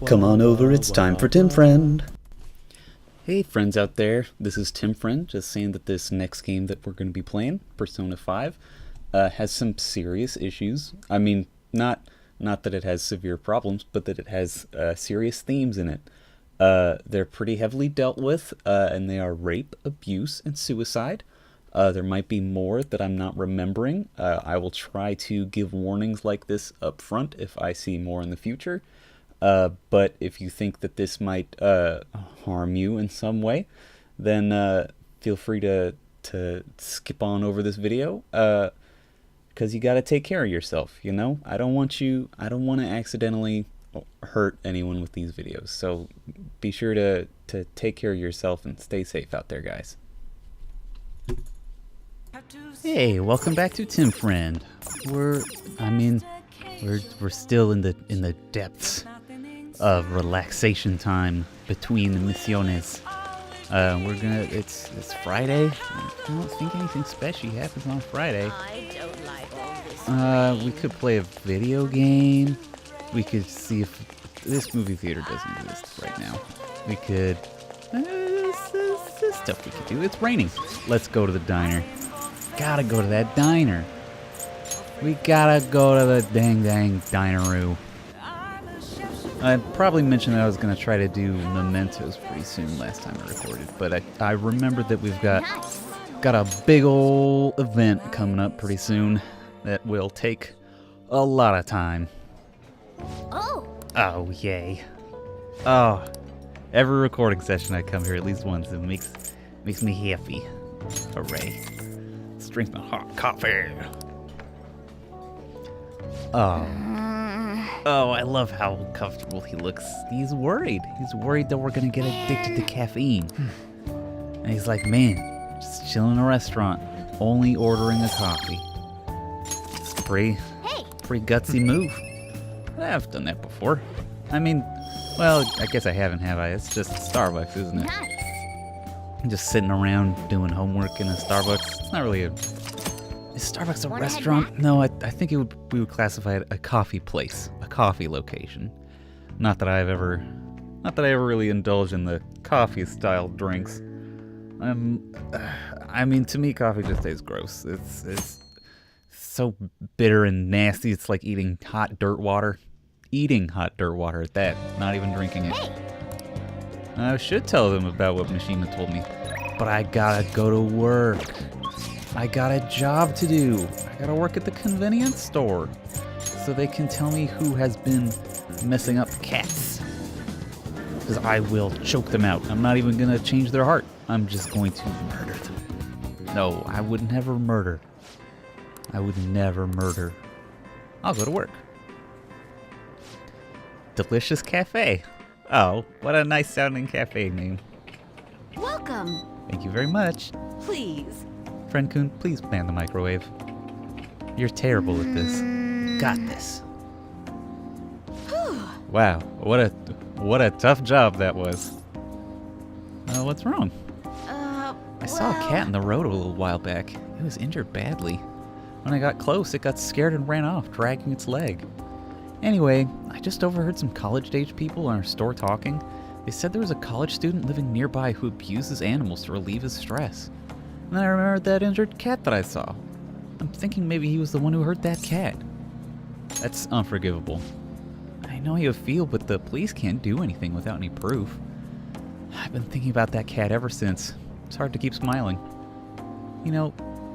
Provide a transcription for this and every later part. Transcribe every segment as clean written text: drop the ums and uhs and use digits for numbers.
Come on over, it's time for Tim Friend. Hey friends out there, this is Tim Friend, just saying that this next game that we're going to be playing, Persona 5, has some serious issues. I mean, not that it has severe problems, but that it has serious themes in it. They're pretty heavily dealt with, and they are rape, abuse, and suicide. There might be more that I'm not remembering. I will try to give warnings like this up front if I see more in the future. But if you think that this might harm you in some way, then feel free to skip on over this video, because you got to take care of yourself, you know? I don't want to accidentally hurt anyone with these videos, so be sure to take care of yourself and stay safe out there, guys. Hey, welcome back to Tim Friend. We're still in the depths of relaxation time between the misiones. It's Friday. I don't think anything special happens on Friday. We could play a video game. We could see if this movie theater doesn't exist right now. We could, there's stuff we could do. It's raining. Let's go to the diner. Gotta go to that diner. We gotta go to the dang dineroo. I probably mentioned that I was going to try to do mementos pretty soon last time I recorded, but I remembered that we've got a big ol' event coming up pretty soon that will take a lot of time. Oh, yay. Oh, every recording session I come here at least once. It makes me happy. Hooray. Let's drink my hot coffee. Oh, I love how comfortable he looks. He's worried. He's worried that we're going to get addicted to caffeine. And he's like, man, just chilling in a restaurant, only ordering a coffee. It's a pretty gutsy move. I've done that before. I mean, well, I guess I haven't, have I? It's just Starbucks, isn't it? Nice. Just sitting around doing homework in a Starbucks. It's not really a... Is Starbucks a restaurant? No, I think we would classify it a coffee place, a coffee location. Not that I ever really indulge in the coffee style drinks. I mean, to me, coffee just tastes gross. It's so bitter and nasty. It's like eating hot dirt water. Eating hot dirt water at that, not even drinking it. I should tell them about what Mishima told me, but I gotta go to work. I got a job to do. I gotta work at the convenience store so they can tell me who has been messing up cats. Because I will choke them out. I'm not even gonna change their heart. I'm just going to murder them. No, I would never murder. I would never murder. I'll go to work. Delicious Cafe. Oh, what a nice sounding cafe name. Welcome. Thank you very much. Please. Friend Kun, please man the microwave. You're terrible at this. Got this. Wow, what a tough job that was. What's wrong? I saw a cat in the road a little while back. It was injured badly. When I got close, it got scared and ran off, dragging its leg. Anyway, I just overheard some college-age people in our store talking. They said there was a college student living nearby who abuses animals to relieve his stress. And then I remembered that injured cat that I saw. I'm thinking maybe he was the one who hurt that cat. That's unforgivable. I know how you feel, but the police can't do anything without any proof. I've been thinking about that cat ever since. It's hard to keep smiling. You know,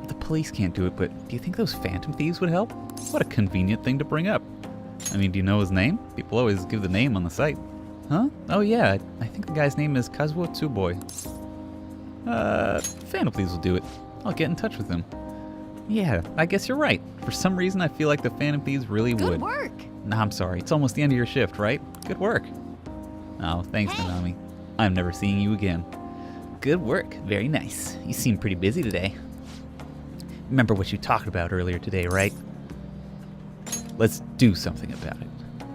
the police can't do it, but do you think those phantom thieves would help? What a convenient thing to bring up. I mean, do you know his name? People always give the name on the site. Huh? Oh yeah, I think the guy's name is Kazuo Tsuboi. Phantom Thieves will do it. I'll get in touch with him. Yeah, I guess you're right. For some reason, I feel like the Phantom Thieves really would. Good work. Nah, I'm sorry. It's almost the end of your shift, right? Good work. Oh, thanks, Nanami. I'm never seeing you again. Good work. Very nice. You seem pretty busy today. Remember what you talked about earlier today, right? Let's do something about it.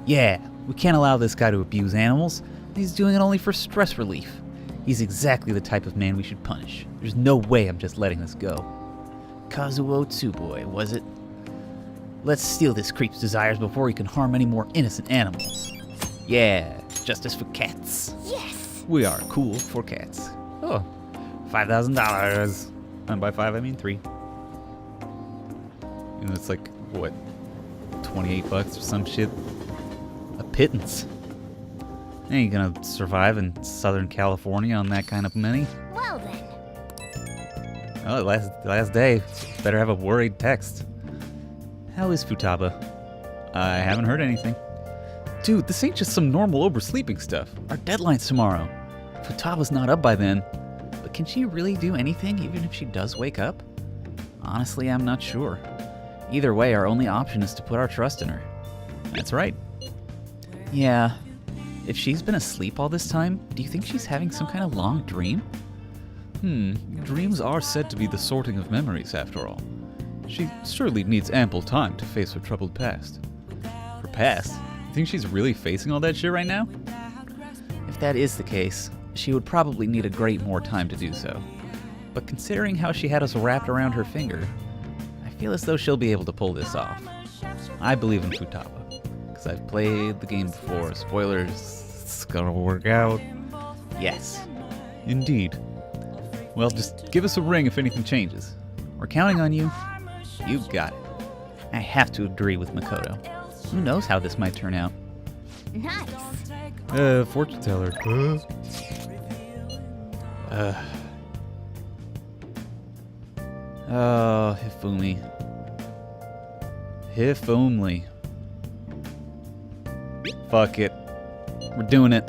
Yeah, we can't allow this guy to abuse animals. He's doing it only for stress relief. He's exactly the type of man we should punish. There's no way I'm just letting this go. Kazuo Tsuboi, was it? Let's steal this creep's desires before he can harm any more innocent animals. Yeah, justice for cats. Yes. We are cool for cats. Oh, $5,000. And by 5, I mean 3. And it's like, what, $28 or some shit? A pittance. Ain't gonna survive in Southern California on that kind of money. Well then. Oh, last day. Better have a worried text. How is Futaba? I haven't heard anything. Dude, this ain't just some normal oversleeping stuff. Our deadline's tomorrow. Futaba's not up by then. But can she really do anything even if she does wake up? Honestly, I'm not sure. Either way, our only option is to put our trust in her. That's right. Yeah. If she's been asleep all this time, do you think she's having some kind of long dream? Dreams are said to be the sorting of memories, after all. She surely needs ample time to face her troubled past. Her past? You think she's really facing all that shit right now? If that is the case, she would probably need a great more time to do so. But considering how she had us wrapped around her finger, I feel as though she'll be able to pull this off. I believe in Futaba, because I've played the game before. Spoilers, it's gonna work out. Yes, indeed. Well, just give us a ring if anything changes. We're counting on you. You've got it. I have to agree with Makoto. Who knows how this might turn out? Nice. Fortune teller. Oh, Hifumi. If only. Fuck it. We're doing it.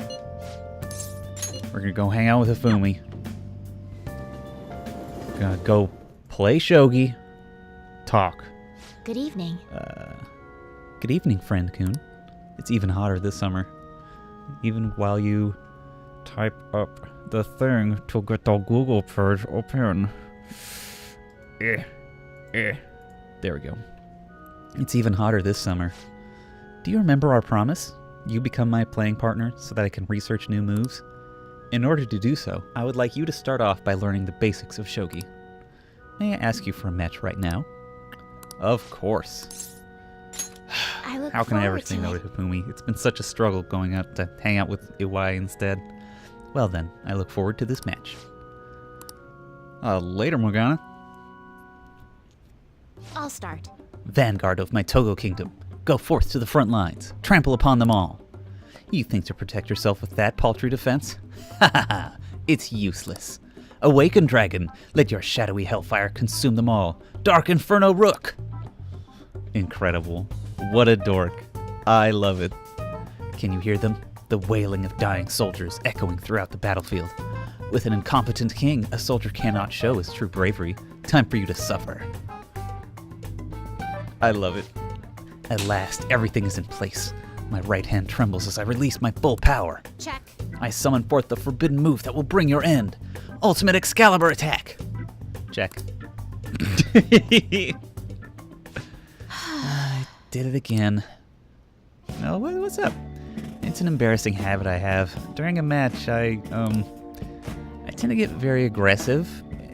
We're gonna go hang out with Hifumi. We're gonna go play shogi. Talk. Good evening. Good evening, friend Kun. It's even hotter this summer. Even while you type up the thing to get the Google page open. There we go. It's even hotter this summer. Do you remember our promise? You become my playing partner so that I can research new moves? In order to do so, I would like you to start off by learning the basics of shogi. May I ask you for a match right now? Of course. I look How can I ever forward say to no it. to Hifumi? It's been such a struggle going out to hang out with Iwai instead. Well then, I look forward to this match. Later, Morgana. I'll start. Vanguard of my Togo kingdom, go forth to the front lines. Trample upon them all. You think to protect yourself with that paltry defense? Ha ha ha! It's useless. Awaken, dragon. Let your shadowy hellfire consume them all. Dark Inferno Rook! Incredible. What a dork. I love it. Can you hear them? The wailing of dying soldiers echoing throughout the battlefield. With an incompetent king, a soldier cannot show his true bravery. Time for you to suffer. I love it. At last, everything is in place. My right hand trembles as I release my full power. Check. I summon forth the forbidden move that will bring your end. Ultimate Excalibur attack. Check. I did it again. No, what's up? It's an embarrassing habit I have. During a match, I tend to get very aggressive.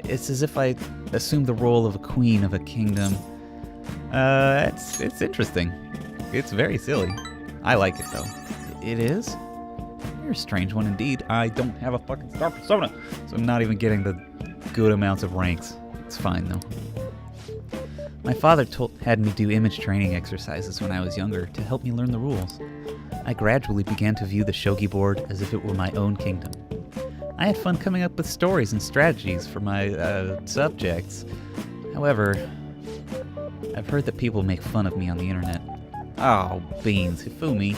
It's as if I assume the role of a queen of a kingdom. It's interesting. It's very silly. I like it though. It is? You're a strange one indeed. I don't have a fucking star persona, so I'm not even getting the good amounts of ranks. It's fine though. My father had me do image training exercises when I was younger to help me learn the rules. I gradually began to view the shogi board as if it were my own kingdom. I had fun coming up with stories and strategies for my subjects. However, I've heard that people make fun of me on the internet. Oh, beans, Hifumi.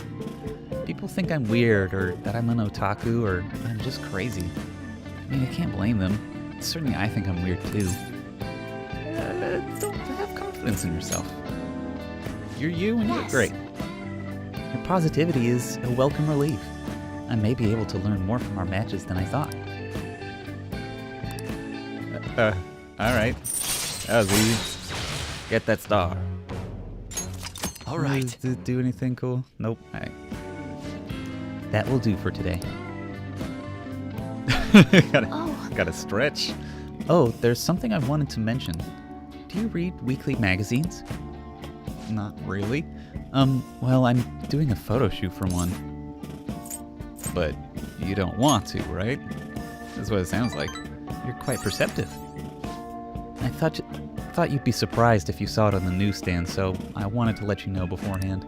People think I'm weird, or that I'm an otaku, or I'm just crazy. I mean, I can't blame them. Certainly I think I'm weird too. Don't have confidence in yourself. You're you and you're Yes. great. Your positivity is a welcome relief. I may be able to learn more from our matches than I thought. Alright. That was easy. Get that star. Alright. Does it do anything cool? Nope. Alright. That will do for today. Gotta stretch. Oh, there's something I wanted to mention. Do you read weekly magazines? Not really. Well, I'm doing a photo shoot for one. but you don't want to, right? That's what it sounds like. You're quite perceptive. I thought you'd be surprised if you saw it on the newsstand, so I wanted to let you know beforehand.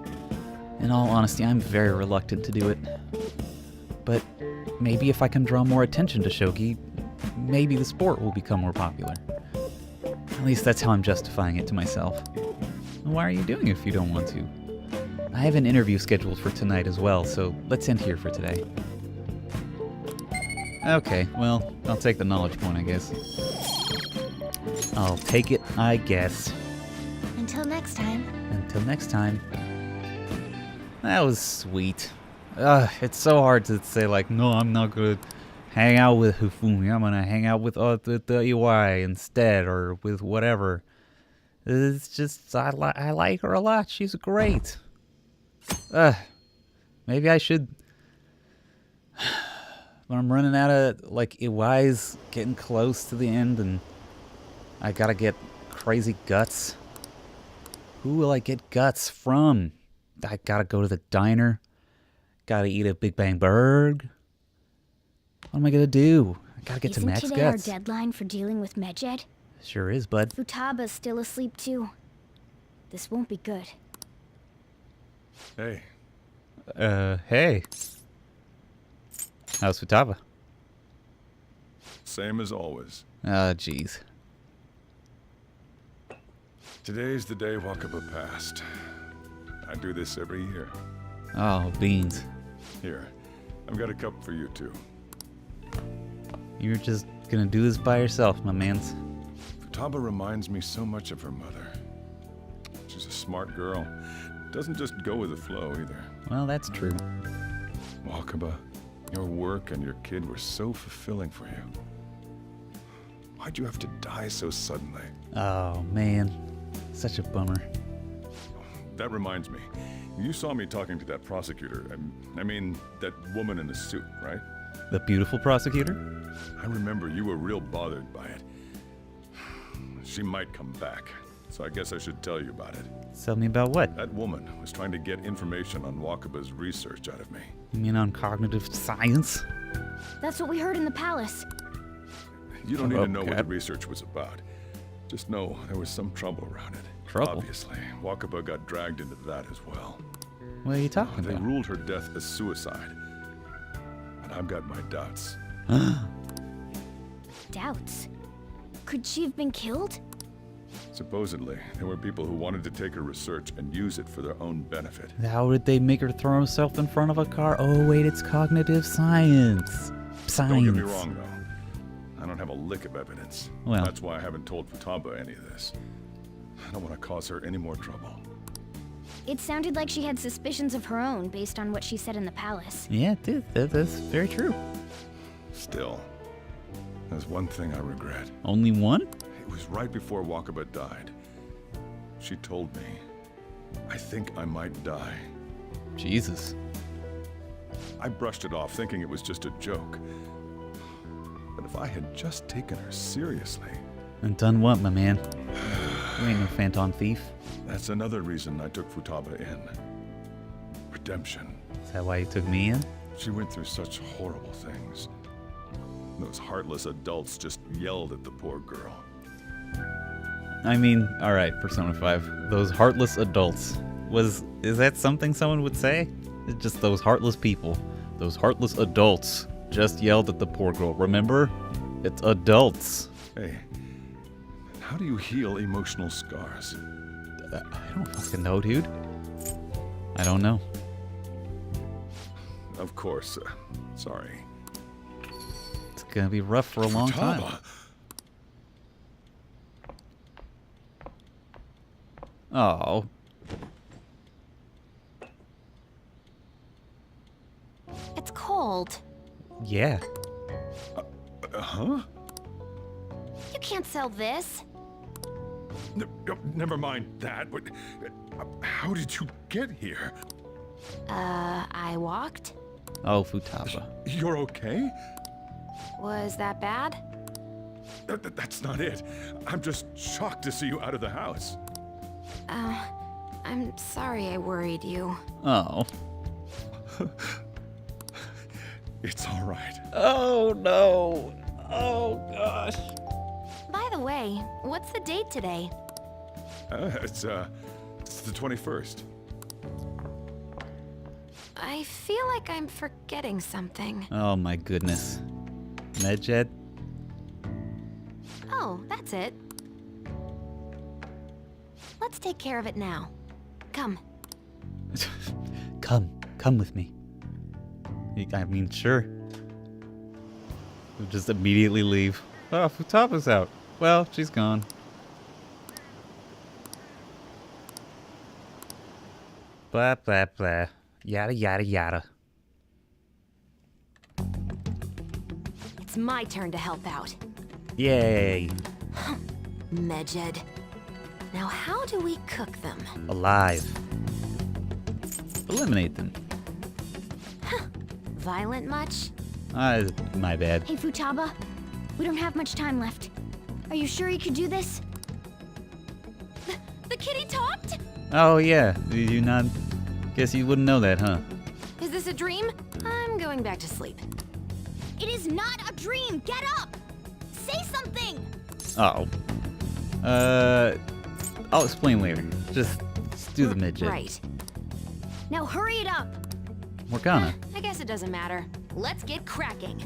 In all honesty, I'm very reluctant to do it. But maybe if I can draw more attention to shogi, maybe the sport will become more popular. At least that's how I'm justifying it to myself. Why are you doing it if you don't want to? I have an interview scheduled for tonight as well, so let's end here for today. Okay, well, I'll take the knowledge point, I guess. I'll take it, I guess. Until next time. Until next time. That was sweet. It's so hard to say, like, no, I'm not gonna hang out with Hifumi. I'm gonna hang out with the UI instead, or with whatever. It's just, I like her a lot. She's great. Maybe I should... When I'm running out of, like, Iwai's getting close to the end, and I gotta get crazy guts. Who will I get guts from? I gotta go to the diner. Gotta eat a Big Bang Burg. What am I gonna do? I gotta get to Max Isn't today Guts. our deadline for dealing with Medjed? Sure is, bud. Futaba's still asleep too. This won't be good. Hey, Hey. How's Futaba? same as always. Jeez. Today's the day Wakaba passed. I do this every year. Oh, beans. Here, I've got a cup for you too. You're just gonna do this by yourself, my mans. Futaba reminds me so much of her mother. She's a smart girl. Doesn't just go with the flow either. Well, that's true. Wakaba, your work and your kid were so fulfilling for you. Why'd you have to die so suddenly? Oh, man. Such a bummer. That reminds me. You saw me talking to that prosecutor. I mean, that woman in the suit, right? The beautiful prosecutor? I remember you were real bothered by it. She might come back, so I guess I should tell you about it. Tell me about what? That woman was trying to get information on Wakaba's research out of me. You mean on cognitive science? That's what we heard in the palace. You don't need to know what the Okay. research was about. Just know there was some trouble around it. Trouble? Obviously, Wakaba got dragged into that as well. What are you talking They about? ruled her death as suicide. And I've got my doubts. Doubts. Could she have been killed? Supposedly, there were people who wanted to take her research and use it for their own benefit. How did they make her throw herself in front of a car? Oh, wait, it's cognitive science. Don't get me wrong, though. I don't have a lick of evidence. Well. That's why I haven't told Futaba any of this. I don't want to cause her any more trouble. It sounded like she had suspicions of her own based on what she said in the palace. Yeah, dude, that's very true. Still, there's one thing I regret. Only one? It was right before Wakaba died. She told me, I think I might die. Jesus. I brushed it off, thinking it was just a joke. But if I had just taken her seriously, And done what, my man? You ain't no phantom thief. that's another reason I took Futaba in. Redemption. Is that why you took me in? She went through such horrible things. Those heartless adults just yelled at the poor girl. I mean, alright, Persona 5. Those heartless adults. Is that something someone would say? It's just those heartless people. Those heartless adults just yelled at the poor girl. Remember? It's adults. Hey, how do you heal emotional scars? I don't fucking know, dude. I don't know. Of course, sorry. It's gonna be rough for a long time. Futaba! Oh. It's cold. Yeah. Huh? You can't sell this. Never mind that. But how did you get here? I walked? Oh, Futaba. You're okay? Was that bad? That's not it. I'm just shocked to see you out of the house. I'm sorry I worried you. Oh. It's all right. Oh no. Oh gosh. By the way, what's the date today? It's the 21st. I feel like I'm forgetting something. Oh my goodness. Medjed? Oh, that's it. Let's take care of it now. Come. Come with me. I mean, sure. We'll just immediately leave. Oh, Futaba's out. Well, she's gone. Blah, blah, blah. Yada, yada, yada. It's my turn to help out. Yay. Medjed. Now how do we cook them? Alive. Eliminate them. Violent much? My bad. Hey, Futaba. We don't have much time left. Are you sure you could do this? The kitty talked? Oh, yeah. Did you not? Guess you wouldn't know that, huh? Is this a dream? I'm going back to sleep. It is not a dream! Get up! Say something! Oh. I'll explain later. Just do the midget. Right. Now hurry it up! We're gonna. I guess it doesn't matter. Let's get cracking.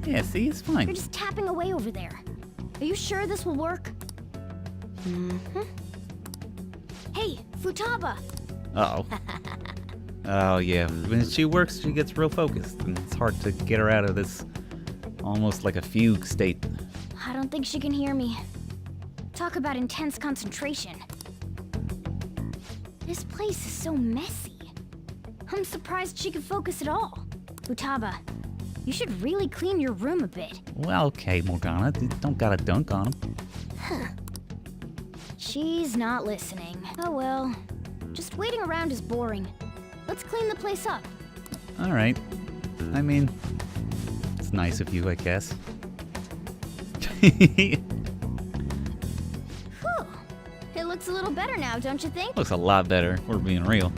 Yeah, see, it's fine. You're just tapping away over there. Are you sure this will work? Mm-hmm. Hey, Futaba! Uh-oh. Oh, yeah. When she works, she gets real focused, and it's hard to get her out of this almost like a fugue state. I don't think she can hear me. Talk about intense concentration. This place is so messy. I'm surprised she could focus at all. Futaba, you should really clean your room a bit. Well, okay, Morgana. Don't gotta dunk on him. She's not listening. Oh well. Just waiting around is boring. Let's clean the place up. All right. I mean, it's nice of you, I guess. Whew. It looks a little better now, don't you think? Looks a lot better. We're being real.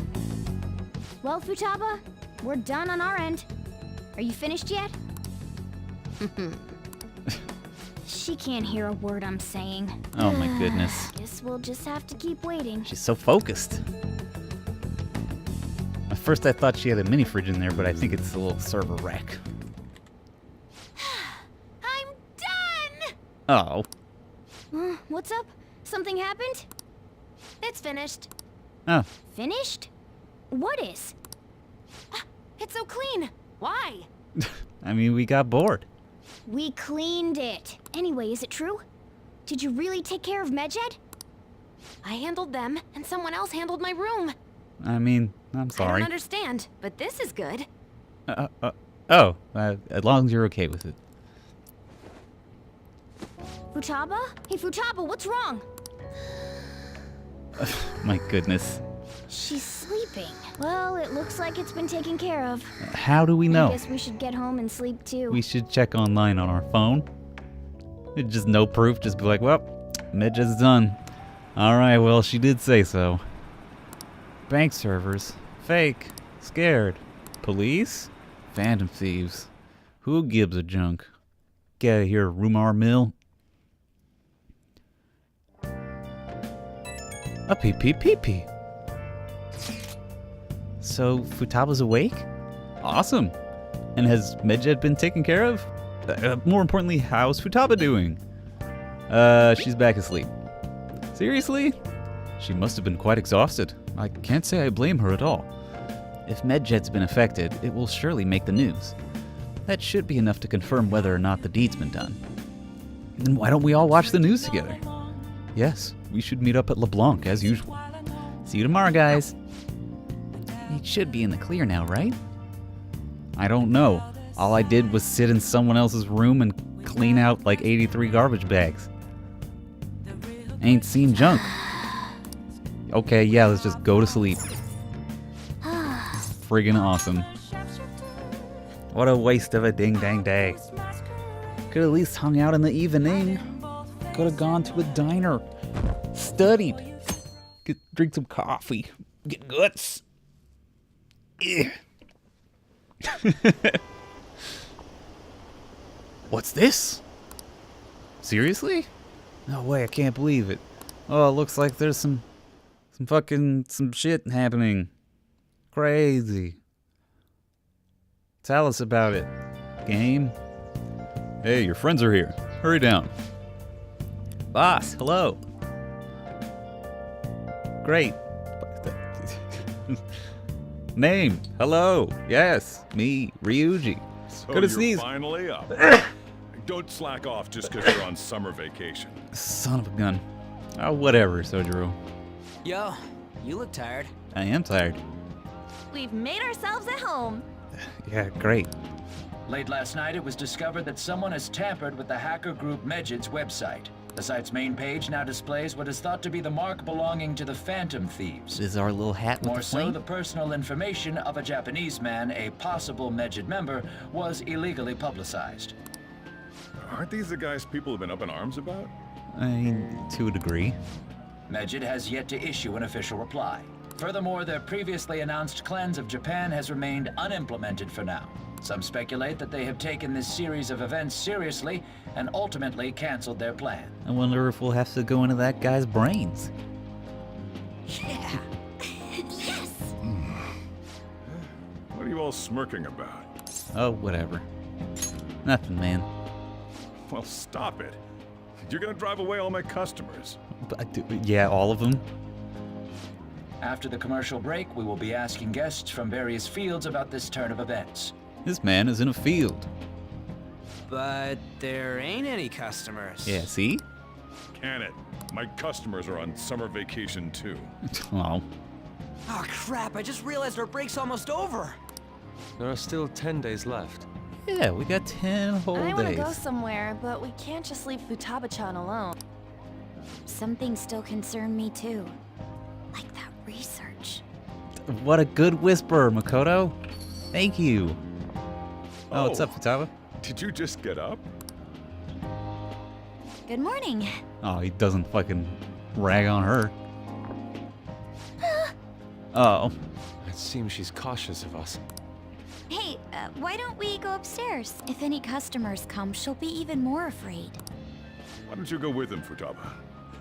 Well, Futaba, we're done on our end. Are you finished yet? She can't hear a word I'm saying. Oh my goodness. Guess we'll just have to keep waiting. She's so focused. At first I thought she had a mini fridge in there, but I think it's a little server rack. I'm done! Oh. What's up? Something happened? It's finished. Oh. Finished? What is? It's so clean. Why? I mean, we got bored. We cleaned it. Anyway, is it true? Did you really take care of Medjed? I handled them, and someone else handled my room. I mean, I'm I sorry. don't understand, but this is good. As long as you're okay with it. Futaba? Hey, Futaba, what's wrong? My goodness. She's sleeping. Well, it looks like it's been taken care of. How do we know? I guess we should get home and sleep too. We should check online on our phone. It's just no proof, just be like, well, Medjed's done. Alright, well, she did say so. Bank servers. Fake. Scared. Police? Phantom thieves. Who gives a junk? Get out of here, Rumar Mill. A pee. So, Futaba's awake? Awesome. And has Medjed been taken care of? More importantly, how's Futaba doing? She's back asleep. Seriously? She must have been quite exhausted. I can't say I blame her at all. If Medjed's been affected, it will surely make the news. That should be enough to confirm whether or not the deed's been done. Then why don't we all watch the news together? Yes, we should meet up at LeBlanc as usual. See you tomorrow, guys. It should be in the clear now, right? I don't know. All I did was sit in someone else's room and clean out like 83 garbage bags. Ain't seen junk. Okay, yeah, let's just go to sleep. Friggin' awesome. What a waste of a ding-dang day. Could at least hung out in the evening. Could have gone to a diner. Studied. Drink some coffee. Get guts. Ugh. What's this? Seriously? No way, I can't believe it. Oh, it looks like there's some shit happening. Crazy. Tell us about it, game. Hey, your friends are here. Hurry down. Boss, hello. Great. Name, hello. Yes, me, Ryuji. So Good to you're sneeze. finally up. Don't slack off just because you're on summer vacation. Son of a gun. Oh, whatever, Sojiro. Yo, you look tired. I am tired. We've made ourselves at home. Yeah, great. Late last night, it was discovered that someone has tampered with the hacker group Medjed's website. The site's main page now displays what is thought to be the mark belonging to the Phantom Thieves. This is our little hat with More the so, flame. the personal information of a Japanese man, a possible Medjed member, was illegally publicized. Aren't these the guys people have been up in arms about? I mean, to a degree. Medjed has yet to issue an official reply. Furthermore, their previously announced cleanse of Japan has remained unimplemented for now. Some speculate that they have taken this series of events seriously and ultimately canceled their plan. I wonder if we'll have to go into that guy's brains. Yeah. Yes. What are you all smirking about? Oh, whatever. Nothing, man. Well, stop it. You're gonna drive away all my customers. Yeah, all of them. After the commercial break, we will be asking guests from various fields about this turn of events. This man is in a field. But there ain't any customers. Yeah, see? Can it? My customers are on summer vacation too. Oh. Oh crap, I just realized our break's almost over. There are still 10 days left. Yeah, we got 10 whole I want to days. go somewhere, but we can't just leave Futaba-chan alone. Some things still concern me too. Like that research. What a good whisper, Makoto. Thank you. Oh, what's up, Futaba? Did you just get up? Good morning. Oh, he doesn't fucking rag on her. Oh. It seems she's cautious of us. Hey, why don't we go upstairs? If any customers come, she'll be even more afraid. Why don't you go with them, Futaba?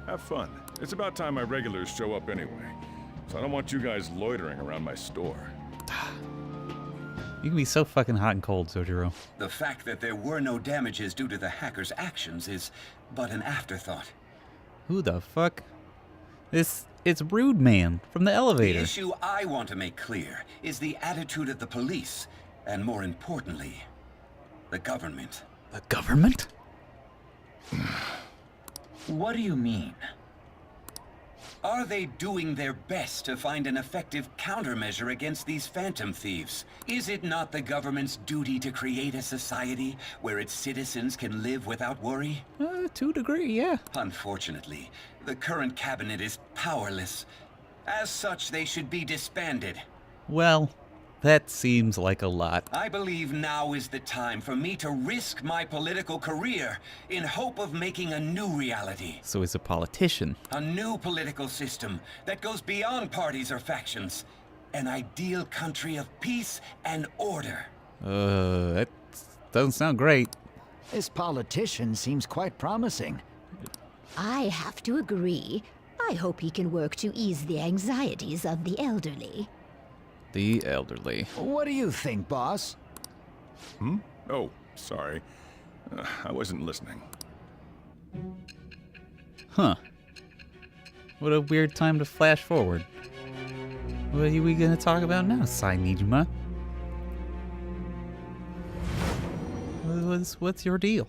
Have fun. It's about time my regulars show up anyway. So I don't want you guys loitering around my store. You can be so fucking hot and cold, Sojiro. The fact that there were no damages due to the hacker's actions is but an afterthought. Who the fuck? It's Rude Man from the The elevator. issue I want to make clear is the attitude of the police, and more importantly, the government. The government? What do you mean? Are they doing their best to find an effective countermeasure against these phantom thieves? Is it not the government's duty to create a society where its citizens can live without worry? To a degree, yeah. Unfortunately, the current cabinet is powerless. As such, they should be disbanded. Well, that seems like a lot. I believe now is the time for me to risk my political career in hope of making a new reality. So he's a politician. A new political system that goes beyond parties or factions. An ideal country of peace and order. That doesn't sound great. This politician seems quite promising. I have to agree. I hope he can work to ease the anxieties of the elderly. The elderly. What do you think, boss? Oh, sorry. I wasn't listening. Huh. What a weird time to flash forward. What are we gonna talk about now, Sainijima? What's your deal?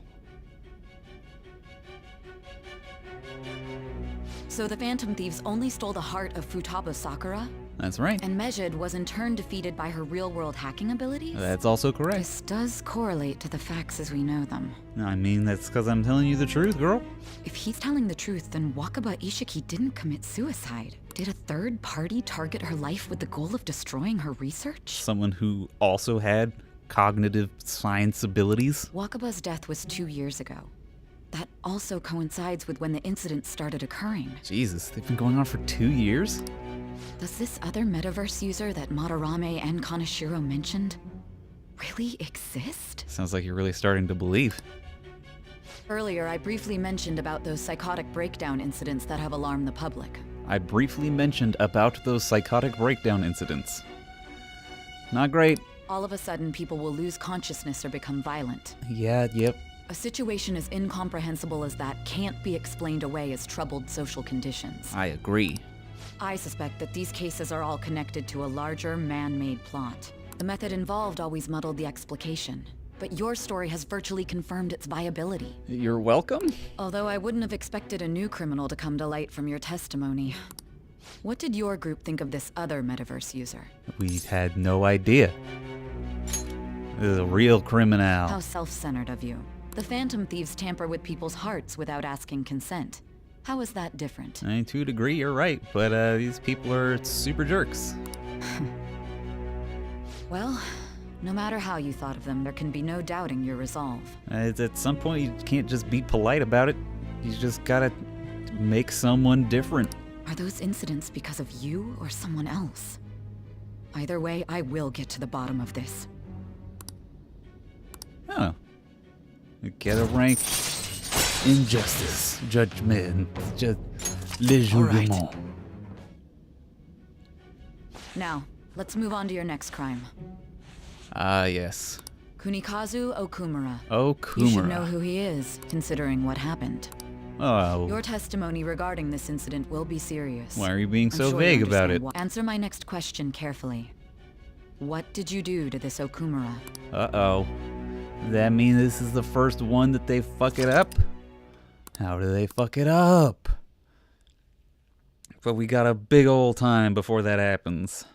So the Phantom Thieves only stole the heart of Futaba Sakura? That's right. And Medjed was in turn defeated by her real-world hacking abilities? That's also correct. This does correlate to the facts as we know them. I mean, that's because I'm telling you the truth, girl. If he's telling the truth, then Wakaba Ishiki didn't commit suicide. Did a third party target her life with the goal of destroying her research? Someone who also had cognitive science abilities. Wakaba's death was 2 years ago. That also coincides with when the incident started occurring. Jesus, they've been going on for 2 years? Does this other metaverse user that Madarame and Kaneshiro mentioned, really exist? Sounds like you're really starting to believe. Earlier, I briefly mentioned about those psychotic breakdown incidents that have alarmed the public. I briefly mentioned about those psychotic breakdown incidents. Not great. All of a sudden, people will lose consciousness or become violent. Yeah, yep. A situation as incomprehensible as that can't be explained away as troubled social conditions. I agree. I suspect that these cases are all connected to a larger, man-made plot. The method involved always muddled the explication, but your story has virtually confirmed its viability. You're welcome? Although I wouldn't have expected a new criminal to come to light from your testimony. What did your group think of this other metaverse user? We had no idea. This is a real criminal. How self-centered of you. The Phantom Thieves tamper with people's hearts without asking consent. How is that different? I mean, to a degree, you're right, but these people are super jerks. Well, no matter how you thought of them, there can be no doubting your resolve. At some point, you can't just be polite about it. You just gotta make someone different. Are those incidents because of you or someone else? Either way, I will get to the bottom of this. Oh. You get a rank. Injustice. Judgment. Le jugement. Now, let's move on to your next crime. Ah, yes. Kunikazu Okumura. Okumura. You should know who he is, considering what happened. Oh. Your testimony regarding this incident will be serious. Why are you being so I'm sure vague you about it? Answer my next question carefully. What did you do to this Okumura? Uh-oh. Does that mean this is the first one that they fuck it up? How do they fuck it up? But we got a big old time before that happens.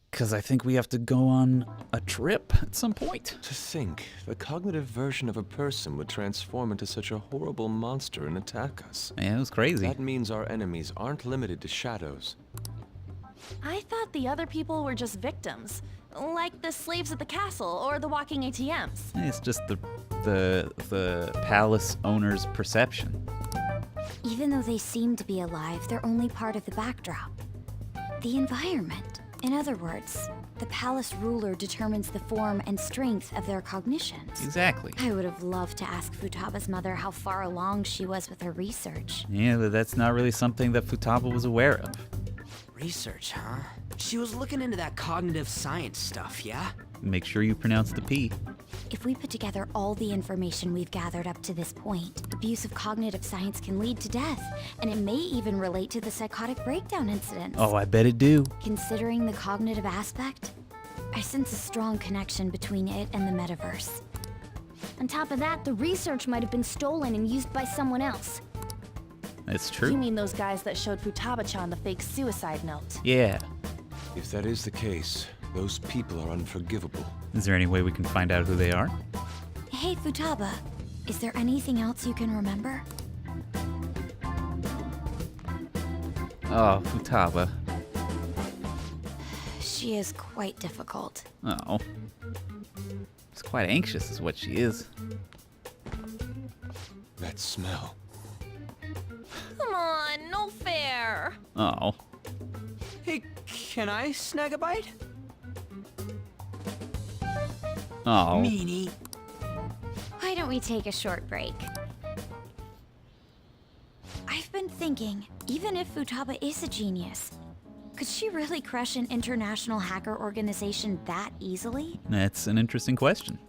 Because I think we have to go on a trip at some point. To think, the cognitive version of a person would transform into such a horrible monster and attack us. Yeah, it was crazy. That means our enemies aren't limited to shadows. I thought the other people were just victims. Like the slaves at the castle or the walking ATMs. It's just the palace owner's perception. Even though they seem to be alive, they're only part of the backdrop. The environment. In other words, the palace ruler determines the form and strength of their cognitions. Exactly. I would have loved to ask Futaba's mother how far along she was with her research. Yeah, but that's not really something that Futaba was aware of. Research, huh? She was looking into that cognitive science stuff, yeah? Make sure you pronounce the P. If we put together all the information we've gathered up to this point, abuse of cognitive science can lead to death, and it may even relate to the psychotic breakdown incidents. Oh, I bet it do. Considering the cognitive aspect, I sense a strong connection between it and the metaverse. On top of that, the research might have been stolen and used by someone else. That's true. You mean those guys that showed Futaba-chan the fake suicide note? Yeah. If that is the case, those people are unforgivable. Is there any way we can find out who they are? Hey, Futaba, is there anything else you can remember? Oh, Futaba. She is quite difficult. Oh. She's quite anxious is what she is. That smell. Come on, no fair. Oh. Hey, can I snag a bite? Oh. Meanie. Why don't we take a short break? I've been thinking, even if Futaba is a genius, could she really crush an international hacker organization that easily? That's an interesting question.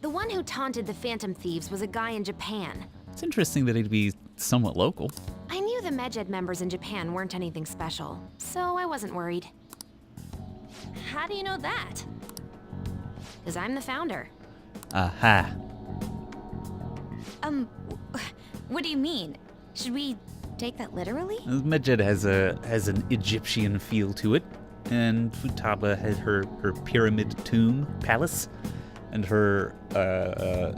The one who taunted the Phantom Thieves was a guy in Japan. It's interesting that he'd be somewhat local. I knew the Medjed members in Japan weren't anything special, so I wasn't worried. How do you know that? Because I'm the founder. Aha. What do you mean? Should we take that literally? Medjed has an Egyptian feel to it, and Futaba has her pyramid tomb palace, and her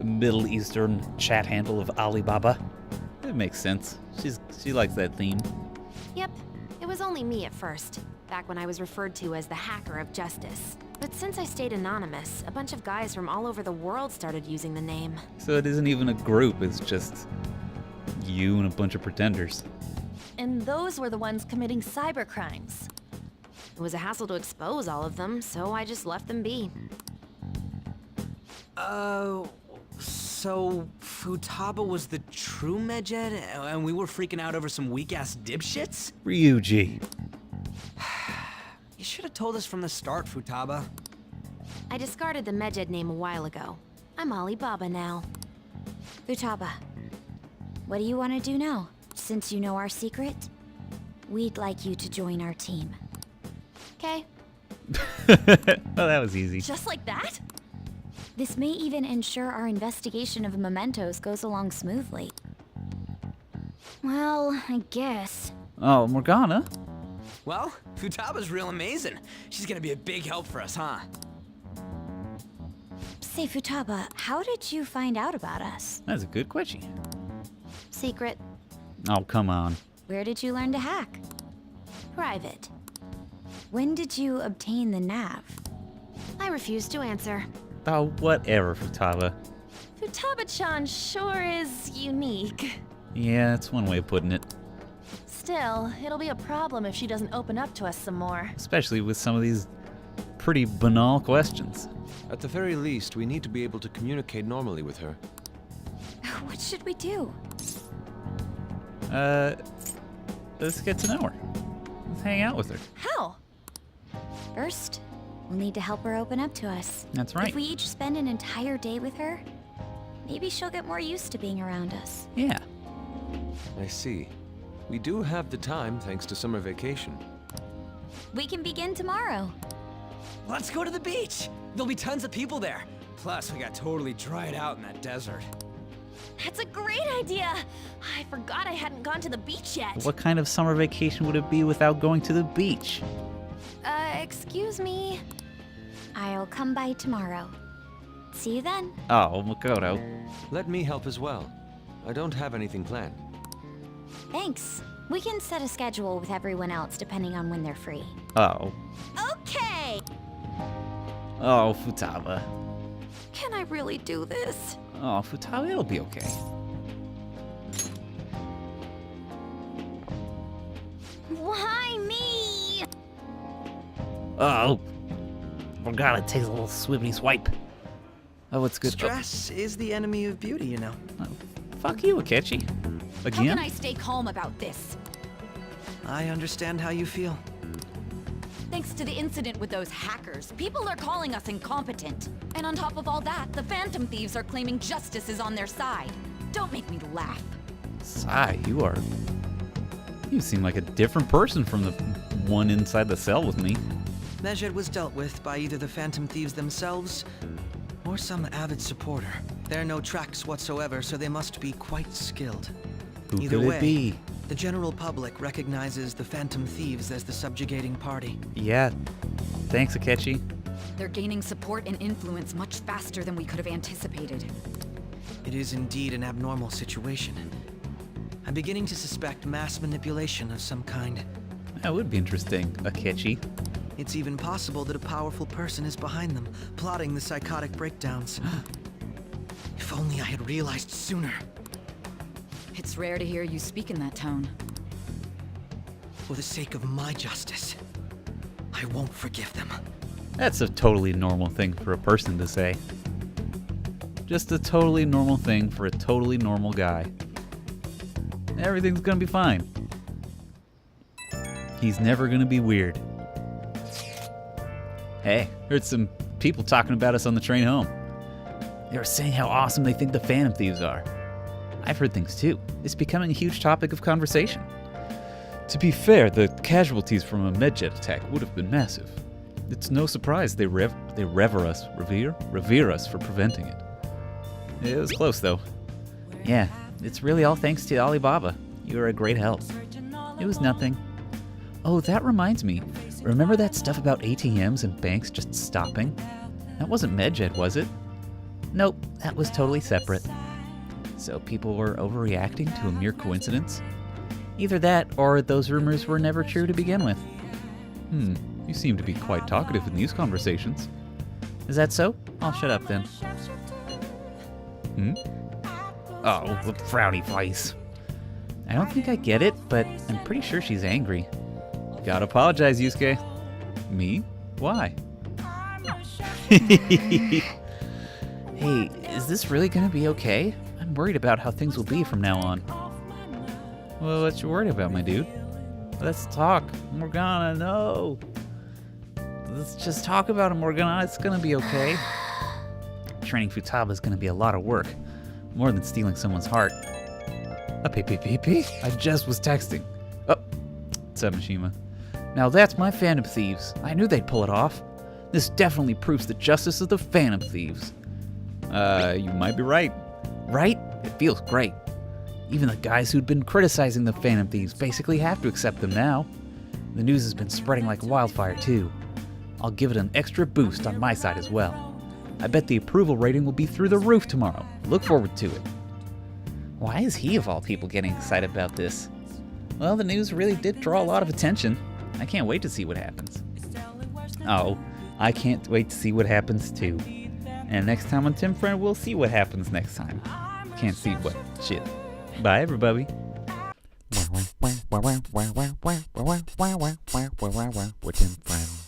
Middle Eastern chat handle of Alibaba. It makes sense. She likes that theme. Yep, it was only me at first, back when I was referred to as the Hacker of Justice. But since I stayed anonymous, a bunch of guys from all over the world started using the name. So it isn't even a group, it's just you and a bunch of pretenders. And those were the ones committing cyber crimes. It was a hassle to expose all of them, so I just left them be. So Futaba was the true Medjed, and we were freaking out over some weak-ass dipshits? Ryuji. You should have told us from the start, Futaba. I discarded the Medjed name a while ago. I'm Alibaba now. Futaba, what do you want to do now? Since you know our secret, we'd like you to join our team. Okay. Oh, that was easy. Just like that? This may even ensure our investigation of mementos goes along smoothly. Well, I guess. Oh, Morgana? Well, Futaba's real amazing. She's gonna be a big help for us, huh? Say, Futaba, how did you find out about us? That's a good question. Secret. Oh, come on. Where did you learn to hack? Private. When did you obtain the nav? I refuse to answer. Oh, whatever, Futaba. Futaba-chan sure is unique. Yeah, that's one way of putting it. Still, it'll be a problem if she doesn't open up to us some more. Especially with some of these pretty banal questions. At the very least, we need to be able to communicate normally with her. What should we do? Let's get to know her. Let's hang out with her. How? First, we'll need to help her open up to us. That's right. If we each spend an entire day with her, maybe she'll get more used to being around us. Yeah. I see. We do have the time thanks to summer vacation. We can begin tomorrow. Let's go to the beach! There'll be tons of people there. Plus, we got totally dried out in that desert. That's a great idea! I forgot I hadn't gone to the beach yet. What kind of summer vacation would it be without going to the beach? Excuse me? I'll come by tomorrow. See you then. Oh, Makoto. Let me help as well. I don't have anything planned. Thanks. We can set a schedule with everyone else depending on when they're free. Oh. Okay! Oh, Futaba. Can I really do this? Oh, Futaba, it'll be okay. Why me? Oh. Morgana takes a little swibbity swipe. Oh, what's good? Stress is the enemy of beauty, you know. Oh, fuck you, Akechi. Again? How can I stay calm about this? I understand how you feel. Thanks to the incident with those hackers, people are calling us incompetent. And on top of all that, the Phantom Thieves are claiming justice is on their side. Don't make me laugh. Sigh, you seem like a different person from the one inside the cell with me. Medjed was dealt with by either the Phantom Thieves themselves or some avid supporter. There are no tracks whatsoever, so they must be quite skilled. Who Either could way, it be? the general public recognizes the Phantom Thieves as the subjugating party. Yeah. Thanks, Akechi. They're gaining support and influence much faster than we could have anticipated. It is indeed an abnormal situation. I'm beginning to suspect mass manipulation of some kind. That would be interesting, Akechi. It's even possible that a powerful person is behind them, plotting the psychotic breakdowns. If only I had realized sooner. It's rare to hear you speak in that tone. For the sake of my justice, I won't forgive them. That's a totally normal thing for a person to say. Just a totally normal thing for a totally normal guy. Everything's gonna be fine. He's never gonna be weird. Hey, heard some people talking about us on the train home. They were saying how awesome they think the Phantom Thieves are. I've heard things too. It's becoming a huge topic of conversation. To be fair, the casualties from a Medjed attack would have been massive. It's no surprise they revere us for preventing it. It was close though. Yeah, it's really all thanks to Alibaba. You were a great help. It was nothing. Oh, that reminds me. Remember that stuff about ATMs and banks just stopping? That wasn't Medjed, was it? Nope, that was totally separate. So people were overreacting to a mere coincidence? Either that, or those rumors were never true to begin with. You seem to be quite talkative in these conversations. Is that so? I'll shut up then. Oh, the frowny face. I don't think I get it, but I'm pretty sure she's angry. Gotta apologize, Yusuke. Me? Why? Hey, is this really gonna be okay? I'm worried about how things will be from now on. Well, what you worried about, my dude? Let's talk. Morgana, no. Let's just talk about it, Morgana. It's gonna be okay. Training Futaba is gonna be a lot of work. More than stealing someone's heart. I just was texting. Oh, what's up, Mishima? Now that's my Phantom Thieves. I knew they'd pull it off. This definitely proves the justice of the Phantom Thieves. You might be right. Right? It feels great. Even the guys who'd been criticizing the Phantom Thieves basically have to accept them now. The news has been spreading like wildfire, too. I'll give it an extra boost on my side as well. I bet the approval rating will be through the roof tomorrow. Look forward to it. Why is he, of all people, getting excited about this? Well, the news really did draw a lot of attention. I can't wait to see what happens. Oh, I can't wait to see what happens, too. And next time on Tim Friend, we'll see what happens next time. Can't see what. Shit. Bye, everybody. We're Tim Friend.